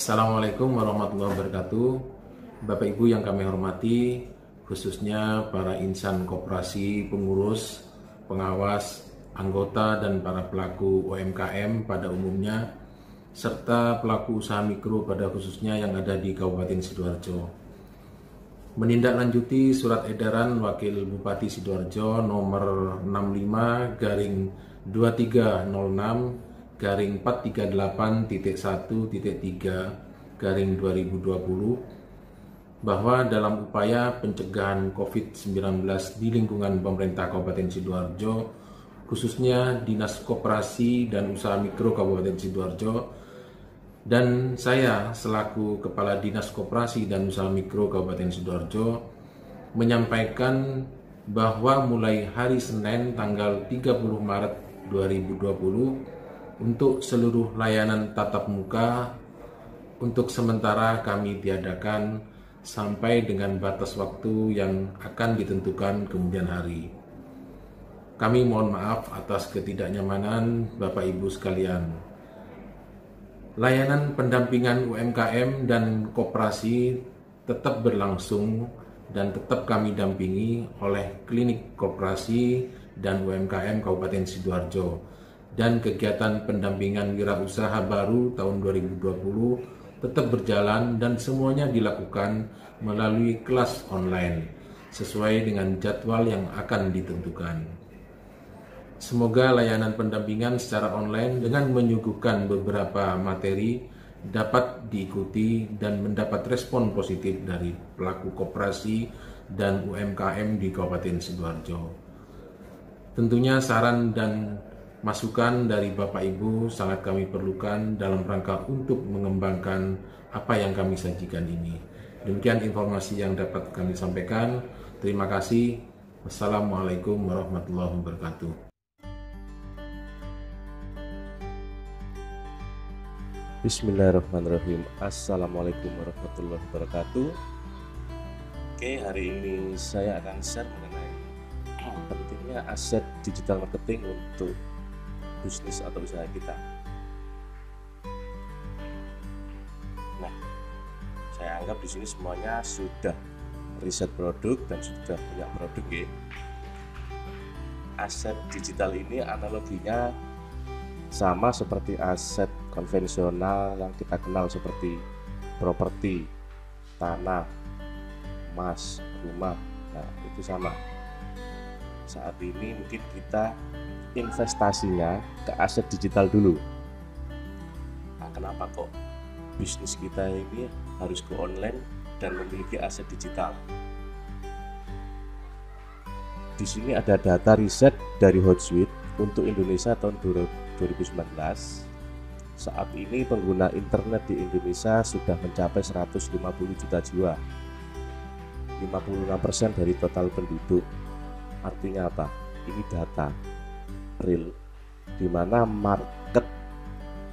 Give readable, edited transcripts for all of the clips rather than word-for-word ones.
Assalamualaikum warahmatullahi wabarakatuh. Bapak Ibu yang kami hormati, khususnya para insan koperasi, pengurus, pengawas, anggota dan para pelaku UMKM pada umumnya, serta pelaku usaha mikro pada khususnya yang ada di Kabupaten Sidoarjo. Menindaklanjuti surat edaran Wakil Bupati Sidoarjo nomor 65-2306-438.1.3/2020 bahwa dalam upaya pencegahan COVID-19 di lingkungan pemerintah Kabupaten Sidoarjo, khususnya Dinas Koperasi dan Usaha Mikro Kabupaten Sidoarjo, dan saya selaku Kepala Dinas Koperasi dan Usaha Mikro Kabupaten Sidoarjo menyampaikan bahwa mulai hari Senin tanggal 30 Maret 2020 untuk seluruh layanan tatap muka untuk sementara kami tiadakan sampai dengan batas waktu yang akan ditentukan kemudian hari. Kami mohon maaf atas ketidaknyamanan Bapak Ibu sekalian. Layanan pendampingan UMKM dan koperasi tetap berlangsung dan tetap kami dampingi oleh Klinik Koperasi dan UMKM Kabupaten Sidoarjo, dan kegiatan pendampingan wirausaha baru tahun 2020 tetap berjalan dan semuanya dilakukan melalui kelas online sesuai dengan jadwal yang akan ditentukan. Semoga layanan pendampingan secara online dengan menyuguhkan beberapa materi dapat diikuti dan mendapat respon positif dari pelaku koperasi dan UMKM di Kabupaten Sidoarjo. Tentunya saran dan masukan dari Bapak Ibu sangat kami perlukan dalam rangka untuk mengembangkan apa yang kami sajikan ini. Demikian informasi yang dapat kami sampaikan. Terima kasih. Wassalamualaikum warahmatullahi wabarakatuh. Bismillahirrahmanirrahim. Assalamualaikum warahmatullahi wabarakatuh. Oke, hari ini saya akan share mengenai pentingnya aset digital marketing untuk bisnis atau usaha kita. Nah, saya anggap di sini semuanya sudah riset produk dan sudah punya produk ya. Aset digital ini analoginya sama seperti aset konvensional yang kita kenal seperti properti, tanah, emas, rumah. Nah, itu sama. Saat ini mungkin kita investasinya ke aset digital dulu. Nah, kenapa kok bisnis kita ini harus ke online dan memiliki aset digital? Di sini ada data riset dari Hootsuite untuk Indonesia tahun 2019. Saat ini pengguna internet di Indonesia sudah mencapai 150 juta jiwa, 56% dari total penduduk. Artinya apa? Ini data real, di mana market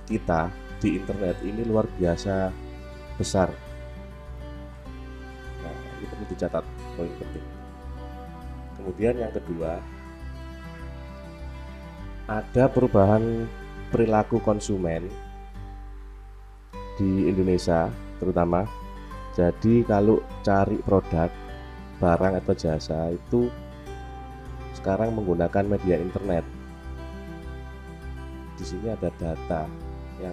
kita di internet ini luar biasa besar. Nah, ini perlu dicatat, poin penting. Kemudian yang kedua, ada perubahan perilaku konsumen di Indonesia terutama. Jadi kalau cari produk, barang atau jasa itu sekarang menggunakan media internet. Di sini ada data yang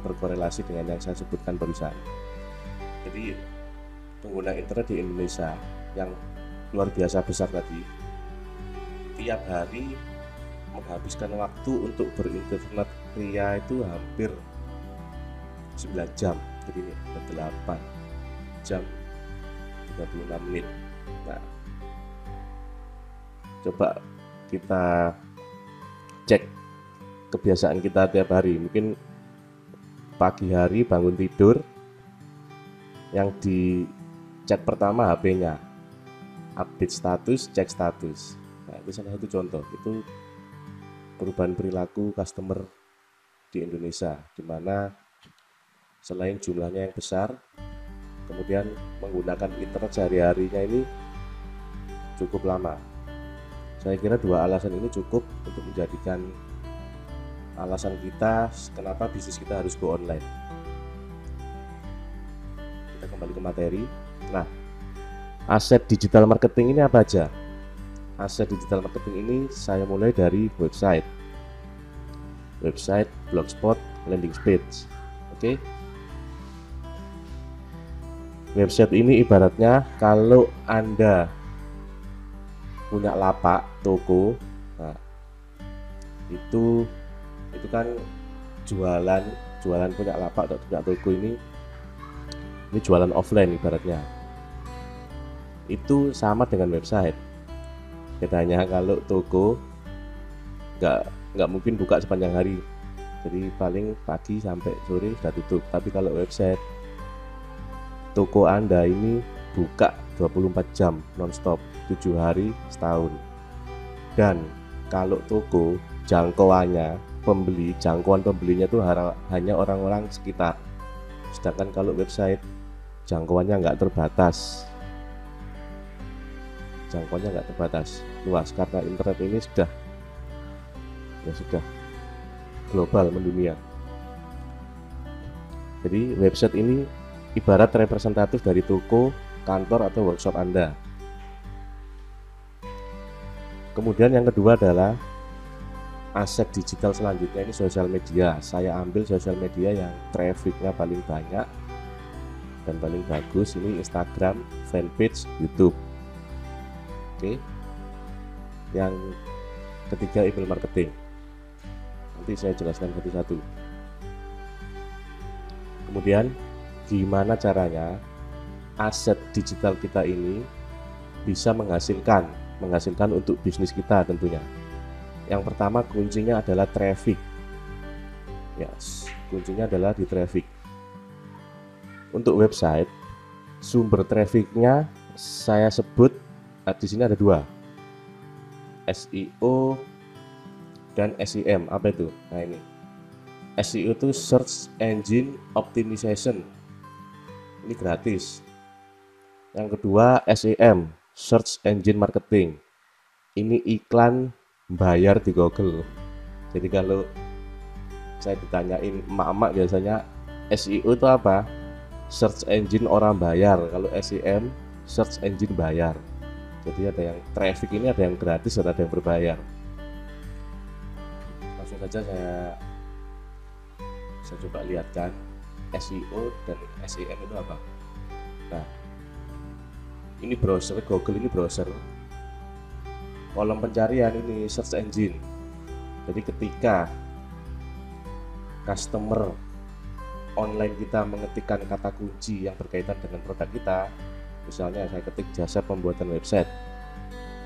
berkorelasi dengan yang saya sebutkan barusan. Jadi pengguna internet di Indonesia yang luar biasa besar tadi, tiap hari menghabiskan waktu untuk berinternet pria itu hampir 9 jam, jadi 8 jam 36 menit. Nah, coba kita cek kebiasaan kita tiap hari. Mungkin pagi hari bangun tidur, yang dicek pertama HP-nya, update status, cek status. Nah, itu salah satu contoh. Itu perubahan perilaku customer di Indonesia, di mana selain jumlahnya yang besar, kemudian menggunakan internet sehari-harinya ini cukup lama. Saya kira dua alasan ini cukup untuk menjadikan alasan kita kenapa bisnis kita harus go online. kembali ke materi. Nah, aset digital marketing ini apa aja? Aset digital marketing ini saya mulai dari website, blogspot, landing page. Oke. Website ini ibaratnya kalau Anda punya lapak, toko, nah itu kan jualan punya lapak atau punya toko ini jualan offline ibaratnya. Itu sama dengan website. Bedanya kalau toko nggak mungkin buka sepanjang hari, jadi paling pagi sampai sore sudah tutup. Tapi kalau website, toko Anda ini buka 24 jam nonstop, 7 hari setahun. Dan kalau toko, jangkauan pembelinya itu hanya orang-orang sekitar. Sedangkan kalau website, jangkauannya nggak terbatas, luas, karena internet ini sudah global, mendunia. Jadi website ini ibarat representatif dari toko, kantor, atau workshop Anda. Kemudian yang kedua adalah aset digital selanjutnya, ini sosial media. Saya ambil sosial media yang trafficnya paling banyak dan paling bagus, ini Instagram, fanpage, YouTube. Oke. Yang ketiga email marketing. Nanti saya jelaskan satu-satu. Kemudian gimana caranya aset digital kita ini bisa menghasilkan untuk bisnis kita tentunya. Yang pertama kuncinya adalah traffic. Kuncinya adalah di traffic. Untuk website, sumber trafficnya saya sebut di sini ada 2, SEO dan SEM. Apa itu? Nah ini SEO itu Search Engine Optimization, ini gratis. Yang kedua SEM, Search Engine Marketing, ini iklan bayar di Google. Jadi kalau saya ditanyain emak-emak biasanya SEO itu apa? Search Engine orang bayar. Kalau SEM, Search Engine bayar. Jadi ada yang traffic ini ada yang gratis dan ada yang berbayar. Langsung saja saya coba lihatkan SEO dan SEM itu apa. Nah, ini browser, Google ini browser. Kolom pencarian ini search engine. Jadi ketika customer online kita mengetikkan kata kunci yang berkaitan dengan produk kita, misalnya saya ketik jasa pembuatan website,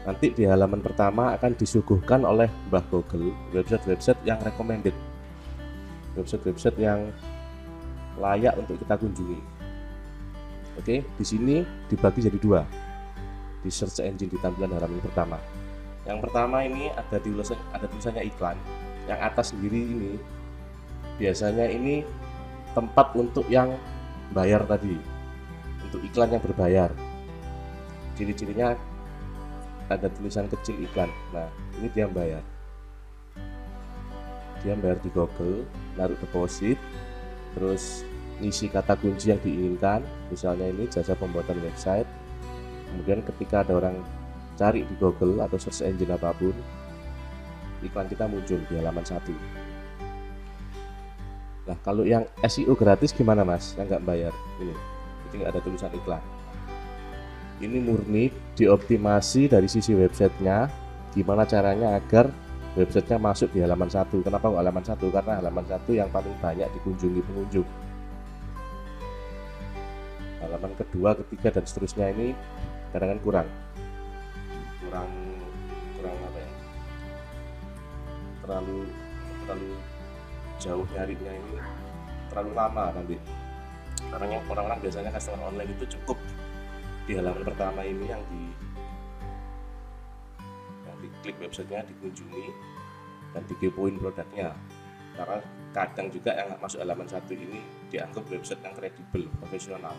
nanti di halaman pertama akan disuguhkan oleh Mbah Google website-website yang recommended, website-website yang layak untuk kita kunjungi. Oke, di sini dibagi jadi 2 di search engine di tampilan halaman pertama. Yang pertama ini ada tulisannya iklan. Yang atas sendiri ini biasanya ini tempat untuk yang bayar tadi, untuk iklan yang berbayar. Ciri-cirinya ada tulisan kecil iklan. Nah, ini dia bayar di Google, naruh deposit, terus ngisi kata kunci yang diinginkan, misalnya ini jasa pembuatan website. Kemudian ketika ada orang cari di Google atau search engine apapun, iklan kita muncul di halaman 1. Nah, kalau yang SEO gratis gimana mas? Yang nggak bayar ini, jadi nggak ada tulisan iklan. Ini murni dioptimasi dari sisi websitenya. Gimana caranya agar websitenya masuk di halaman 1? Kenapa nggak halaman 1? Karena halaman 1 yang paling banyak dikunjungi pengunjung. Halaman kedua, ketiga, dan seterusnya ini kadang-kadang kurang apa ya? Terlalu jauh nyarinya, ini terlalu lama nanti. Karena orang-orang biasanya customer online itu cukup di halaman pertama ini yang diklik websitenya, dikunjungi dan dikepoin produknya. Karena kadang juga yang masuk halaman 1 ini dianggap website yang kredibel, profesional.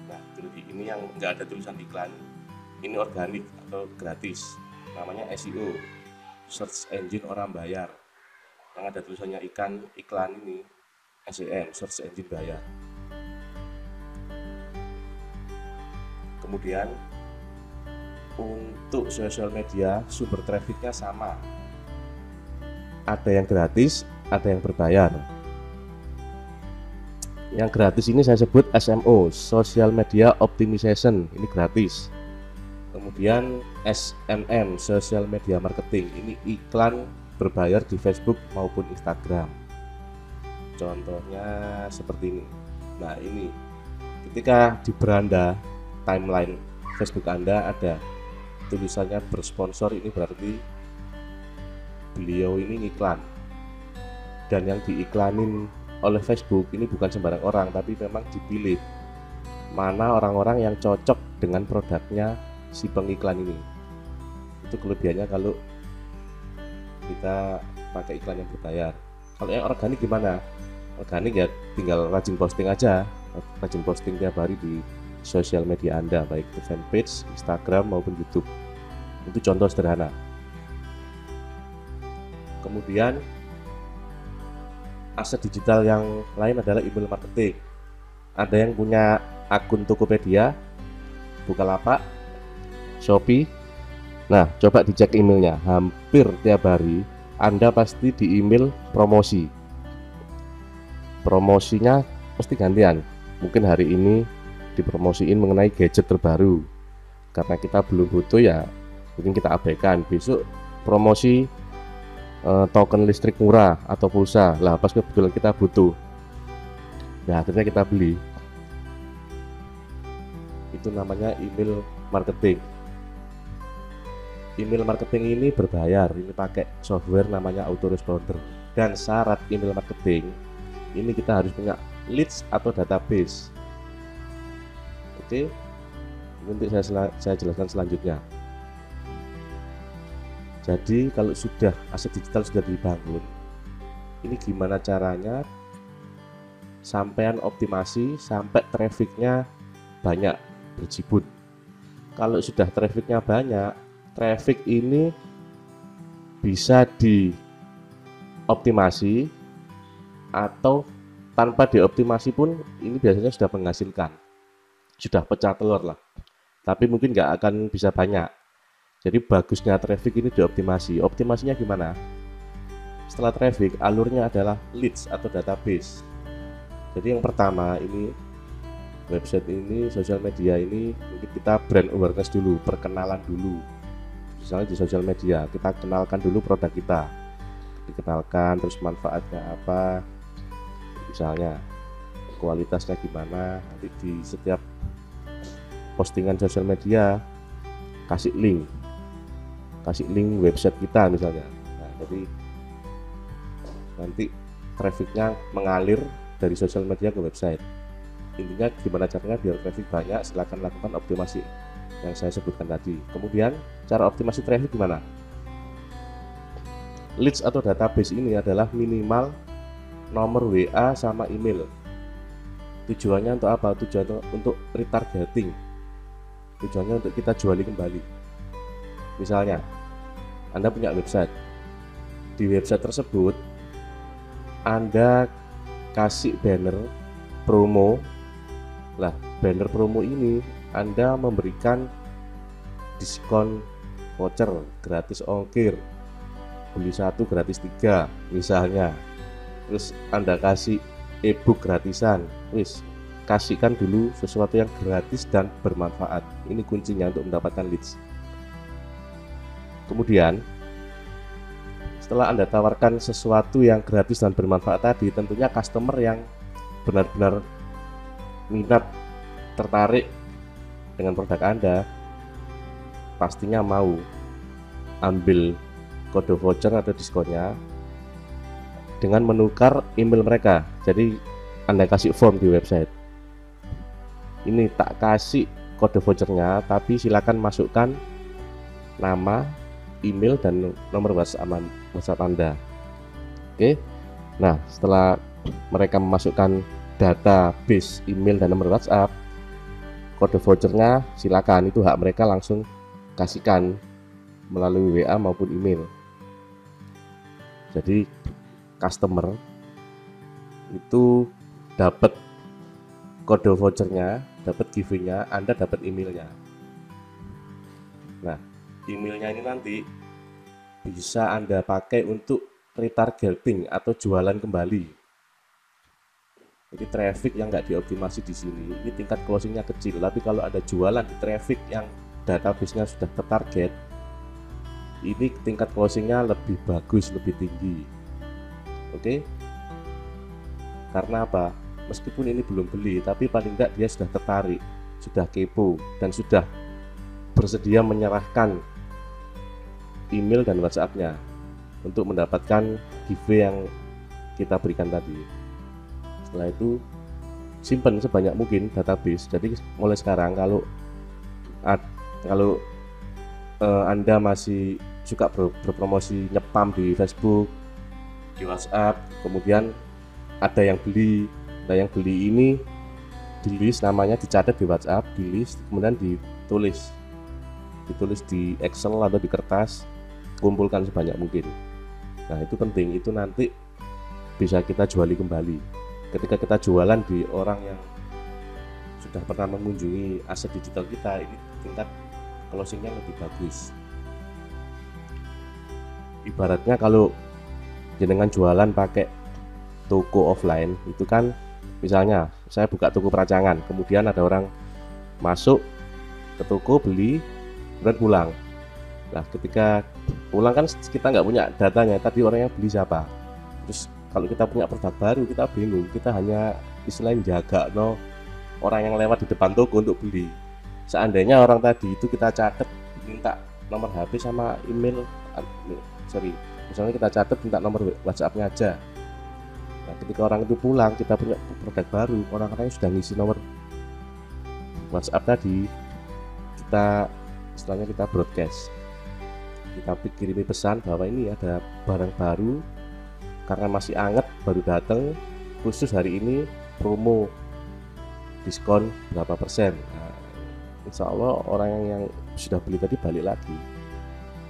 Nah, ini yang nggak ada tulisan iklan, ini organik atau gratis, namanya SEO, Search Engine orang bayar. Yang ada tulisannya iklan ini SEM, Search Engine bayar. Kemudian untuk sosial media sumber trafficnya sama, ada yang gratis, ada yang berbayar. Yang gratis ini saya sebut SMO, Social Media Optimization, ini gratis. Kemudian SMM, Social Media Marketing, ini iklan berbayar di Facebook maupun Instagram. Contohnya seperti ini. Nah, ini ketika di beranda timeline Facebook Anda ada tulisannya bersponsor, ini berarti beliau ini iklan. Dan yang diiklanin oleh Facebook ini bukan sembarang orang, tapi memang dipilih mana orang-orang yang cocok dengan produknya si pengiklan ini. Itu kelebihannya kalau kita pakai iklan yang berbayar. Kalau yang organik gimana? Organik ya tinggal rajin posting aja, rajin posting tiap hari di sosial media Anda, baik itu fanpage, Instagram maupun YouTube. Itu contoh sederhana. Kemudian aset digital yang lain adalah email marketing. Ada yang punya akun Tokopedia, Bukalapak, Shopee. Nah, coba dicek emailnya. Hampir tiap hari Anda pasti di email promosi. Promosinya pasti gantian. Mungkin hari ini dipromosiin mengenai gadget terbaru. Karena kita belum butuh ya, mungkin kita abaikan. Besok promosi token listrik murah atau pulsa lah, pas kebetulan kita butuh, nah akhirnya kita beli. Itu namanya email marketing. Email marketing ini berbayar, ini pakai software namanya autoresponder. Dan syarat email marketing ini kita harus punya leads atau database. Oke, nanti saya jelaskan selanjutnya. Jadi kalau sudah aset digital sudah dibangun, ini gimana caranya sampean optimasi sampai trafficnya banyak berjibun. Kalau sudah trafficnya banyak, traffic ini bisa dioptimasi atau tanpa dioptimasi pun ini biasanya sudah menghasilkan, sudah pecah telur lah. Tapi mungkin nggak akan bisa banyak. Jadi bagusnya traffic ini dioptimasi. Optimasinya gimana? Setelah traffic, alurnya adalah leads atau database. Jadi yang pertama ini website ini, sosial media ini, mungkin kita brand awareness dulu, perkenalan dulu. Misalnya di sosial media, kita kenalkan dulu produk kita. Dikenalkan, terus manfaatnya apa, misalnya kualitasnya gimana. Nanti di setiap postingan sosial media kasih link website kita misalnya. Nah, jadi nanti trafficnya mengalir dari sosial media ke website. Intinya gimana caranya biar traffic banyak, silakan lakukan optimasi yang saya sebutkan tadi. Kemudian cara optimasi traffic gimana? Leads atau database ini adalah minimal nomor WA sama email. Tujuannya untuk apa? Tujuannya untuk retargeting. Tujuannya untuk kita juali kembali. Misalnya, Anda punya website. Di website tersebut, Anda kasih banner promo. Lah, banner promo ini Anda memberikan diskon voucher, gratis ongkir, beli 1 gratis 3 misalnya. Terus Anda kasih e-book gratisan. Kasihkan dulu sesuatu yang gratis dan bermanfaat. Ini kuncinya untuk mendapatkan leads. Kemudian setelah Anda tawarkan sesuatu yang gratis dan bermanfaat tadi, tentunya customer yang benar-benar minat, tertarik dengan produk Anda pastinya mau ambil kode voucher atau diskonnya dengan menukar email mereka. Jadi Anda kasih form di website. Ini tak kasih kode vouchernya, tapi silakan masukkan nama, email, dan nomor WhatsApp Anda. Oke. Nah, setelah mereka memasukkan database email dan nomor WhatsApp, kode vouchernya silakan, itu hak mereka, langsung kasihkan melalui WA maupun email. Jadi customer itu dapat kode vouchernya dapat giveaway-nya, Anda dapat emailnya. Nah, emailnya ini nanti bisa Anda pakai untuk retargeting atau jualan kembali. Jadi traffic yang nggak dioptimasi di sini, ini tingkat closingnya kecil. Tapi kalau ada jualan di traffic yang database-nya sudah tertarget, ini tingkat closingnya lebih bagus, lebih tinggi. Oke? Karena apa? Meskipun ini belum beli, tapi paling nggak dia sudah tertarik, sudah kepo, dan sudah bersedia menyerahkan email dan WhatsApp-nya untuk mendapatkan giveaway yang kita berikan tadi. Setelah itu simpan sebanyak mungkin database. Jadi mulai sekarang kalau Anda masih suka berpromosi nyepam di Facebook, di WhatsApp, kemudian ada yang beli ini di list, namanya dicatat di WhatsApp, di list, kemudian ditulis di Excel atau di kertas, kumpulkan sebanyak mungkin. Nah, itu penting, itu nanti bisa kita juali kembali. Ketika kita jualan di orang yang sudah pernah mengunjungi aset digital kita, ini tingkat closingnya lebih bagus. Ibaratnya kalau jenengan jualan pakai toko offline, itu kan misalnya saya buka toko peracangan, kemudian ada orang masuk ke toko beli, kemudian pulang. Nah, ketika pulang kan kita nggak punya datanya, tadi orang yang beli siapa. Terus kalau kita punya produk baru, kita bingung, kita hanya istilahnya jaga orang yang lewat di depan toko untuk beli. Seandainya orang tadi itu kita catat, minta nomor HP sama email, misalnya kita catat minta nomor WhatsApp-nya aja. Nah, ketika orang itu pulang, kita punya produk baru, orang-orang yang sudah ngisi nomor WhatsApp tadi, kita istilahnya kita broadcast, kita kirimi pesan bahwa ini ada barang baru karena masih anget, baru datang, khusus hari ini promo diskon berapa persen. Nah, insya Allah orang yang sudah beli tadi balik lagi.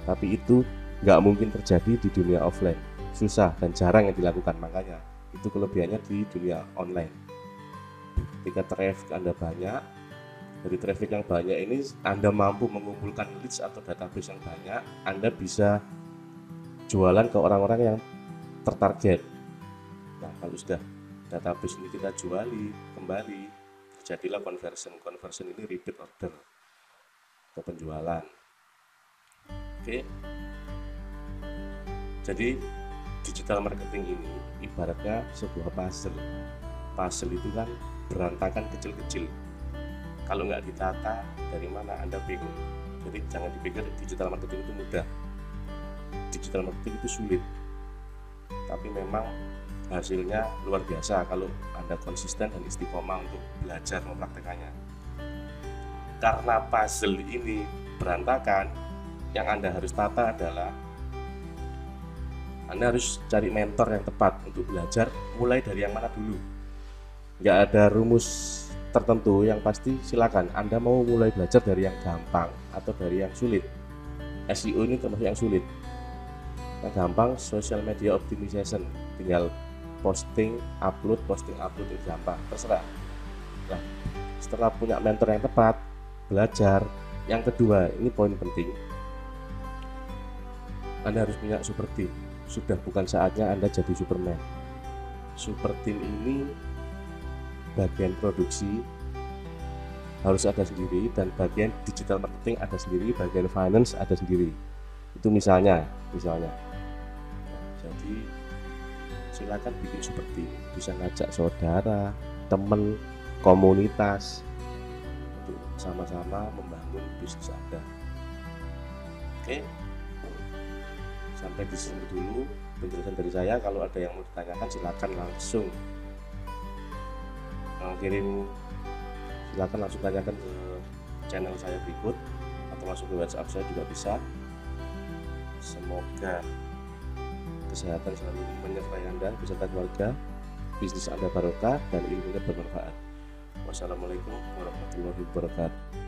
Tapi itu nggak mungkin terjadi di dunia offline, susah dan jarang yang dilakukan. Makanya itu kelebihannya di dunia online. Ketika traffic Anda banyak, dari traffic yang banyak ini Anda mampu mengumpulkan leads atau database yang banyak, Anda bisa jualan ke orang-orang yang tertarget. Nah, kalau sudah database ini kita juali kembali, terjadilah conversion ini repeat order atau penjualan. Oke. Jadi digital marketing ini ibaratnya sebuah puzzle itu kan berantakan kecil-kecil, kalau nggak ditata dari mana Anda bingung. Jadi jangan dipikir digital marketing itu mudah, digital marketing itu sulit, tapi memang hasilnya luar biasa kalau Anda konsisten dan istiqomah untuk belajar mempraktekannya. Karena puzzle ini berantakan, yang Anda harus tata adalah Anda harus cari mentor yang tepat untuk belajar mulai dari yang mana dulu. Nggak ada rumus tertentu, yang pasti silakan Anda mau mulai belajar dari yang gampang atau dari yang sulit. SEO ini termasuk yang sulit. Yang gampang social media optimization, tinggal posting upload itu gampang, terserah. Nah, setelah punya mentor yang tepat, belajar. Yang kedua, ini poin penting, Anda harus punya super team. Sudah bukan saatnya Anda jadi Superman. Super team ini bagian produksi harus ada sendiri, dan bagian digital marketing ada sendiri, bagian finance ada sendiri. Itu misalnya. Jadi silakan bikin super team, bisa ngajak saudara, teman, komunitas untuk sama-sama membangun bisnis Anda. Oke, sampai di sini dulu penjelasan dari saya. Kalau ada yang mau ditanyakan silakan langsung langsung tanyakan ke channel saya berikut, atau masuk ke WhatsApp saya juga bisa. Semoga kesehatan selalu menyertai Anda beserta keluarga, bisnis Anda barokah dan ilmunya bermanfaat. Wassalamualaikum warahmatullahi wabarakatuh.